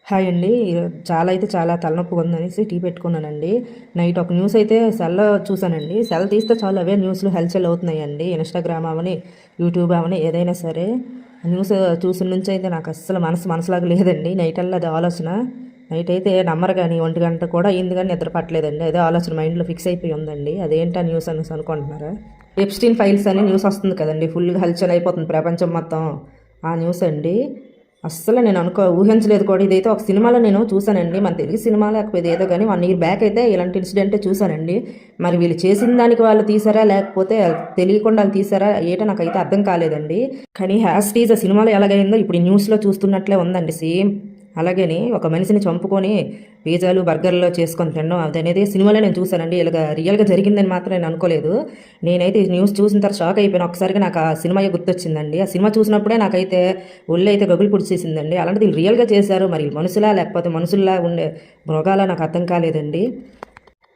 Hi అండి. చాలా అయితే చాలా తలనొప్పిగా ఉందనేసి టీ పెట్టుకున్నానండి. నైట్ ఒక న్యూస్ అయితే సెల్‌లో చూసానండి. సెల్ తీస్తే చాలు అవే న్యూస్‌లు హల్చల్ అవుతున్నాయండి. ఇన్‌స్టాగ్రామ్ అవని, యూట్యూబ్ అవని ఏదైనా సరే. న్యూస్ చూసిన నుంచి అయితే నాకు అస్సలు మనసులాగా లేదండి. నైటల్లా అది ఆలోచన. నైట్ అయితే నమ్మరు గాని 1 గంట కూడా అయింది గానీ నిద్ర పట్టలేదండి. అదే ఆలోచన మైండ్‌లో ఫిక్స్ అయిపోయి ఉందండి. అదేంటా న్యూస్ అనేసి అనుకుంటున్నారా? ఎప్‌స్టీన్ ఫైల్స్ అని న్యూస్ వస్తుంది కదండీ! ఫుల్‌గా హల్చల్ అయిపోతుంది ప్రపంచం మొత్తం. ఆ న్యూస్ అండి. అస్సలు నేను ఊహించలేదు కూడా. ఇదైతే ఒక సినిమాలో నేను చూసానండి. మన తెలుగు సినిమా లేకపోతే ఏదో గాని 1 ఇయర్ బ్యాక్ అయితే ఇలాంటి ఇన్సిడెంటే చూసానండి. మరి వీళ్ళు చేసిన దానికి వాళ్ళు తీశారా? లేకపోతే తెలియకుండా ఆళ్ళు తీశారా? ఏటో నాకైతే అర్థం కాలేదండి. కానీ యాజ్ ఇట్ ఈజ్ ఆ సినిమాలో ఎలాగయిందో ఇప్పుడు ఈ న్యూస్‌లో చూస్తున్నట్లే ఉందండి సేమ్. అలాగని ఒక మనిషిని చంపుకొని పిజ్జాలు, బర్గర్‌లు చేసుకొని తినడం అదనేది సినిమాలో నేను చూసానండి. ఇలాగ రియల్‌గా జరిగిందని మాత్రం నేను అనుకోలేదు. నేనైతే ఈ న్యూస్ చూసిన తర్వాత షాక్ అయిపోయాను. ఒక్కసారిగా నాకు ఆ సినిమాయే గుర్తొచ్చిందండి. ఆ సినిమా చూసినప్పుడే నాకైతే ఒళ్ళైతే గగులు పుడిచేసిందండి. అలాంటిది వీళ్ళు రియల్‌గా చేశారు. మరి మనుషులా? లేకపోతే మనుషుల్లా ఉండే మృగాలా? నాకు అర్థం కాలేదండి.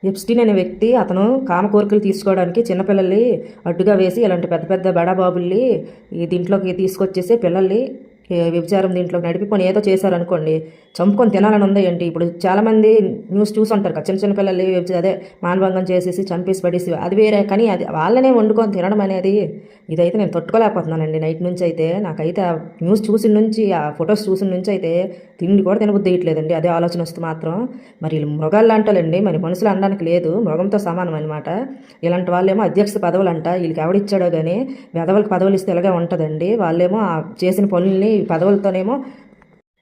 ఎప్స్టీన్ అనే వ్యక్తి అతను కామ కోరికలు తీసుకోవడానికి చిన్నపిల్లల్ని అడ్డుగా వేసి ఇలాంటి పెద్ద పెద్ద బడాబాబుల్ని ఈ దీంట్లోకి తీసుకొచ్చేసి పిల్లల్ని వ్యభిచారం దీంట్లోకి నడిపికొని ఏదో చేశారనుకోండి చంపుకొని తినాలని ఉందా ఏంటి? ఇప్పుడు చాలామంది న్యూస్ చూసుంటారు కదా, చిన్న చిన్న పిల్లల్ని అదే మానభంగం చేసేసి చంపేసి పడేసి అది వేరే. కానీ అది వాళ్ళనే వండుకొని తినడం అనేది ఇదైతే నేను తట్టుకోలేకపోతున్నానండి. నైట్ నుంచి అయితే నాకైతే ఆ న్యూస్ చూసిన నుంచి ఆ ఫొటోస్ చూసిన నుంచి అయితే తిండి కూడా తినబుద్ధి వేయట్లేదండి. అదే ఆలోచన వస్తే మాత్రం మరి వీళ్ళు మృగాలు అంటారండి, మరి మనుషులు అనడానికి లేదు, మృగంతో సమానం అనమాట. ఇలాంటి వాళ్ళేమో అధ్యక్ష పదవులు అంట, వీళ్ళకి ఎవడిచ్చాడో కానీ వెధవలకు పదవులు ఇస్తే ఇలాగే ఉంటుందండి. వాళ్ళేమో ఆ చేసిన పనుల్ని పదవులతోనేమో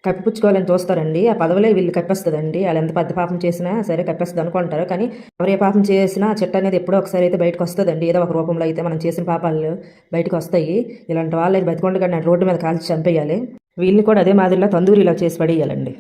కప్పిపుచ్చుకోవాలని చూస్తారండి. ఆ పదవులే వీళ్ళు కప్పేస్తుందండి. వాళ్ళు ఎంత పెద్ద పాపం చేసినా సరే కప్పేస్తుంది అనుకుంటారు. కానీ ఎవరు ఏ పాపం చేసినా చెట్టు అనేది ఎప్పుడో ఒకసారి అయితే బయటకు వస్తుందండి. ఏదో ఒక రూపంలో అయితే మనం చేసిన పాపాలు బయటకు వస్తాయి. ఇలాంటి వాళ్ళని బతికొండగా రోడ్డు మీద కాల్చి చంపేయాలి. వీళ్ళని కూడా అదే మాదిరిలో తందూరిలో చేసి పడేయాలండి.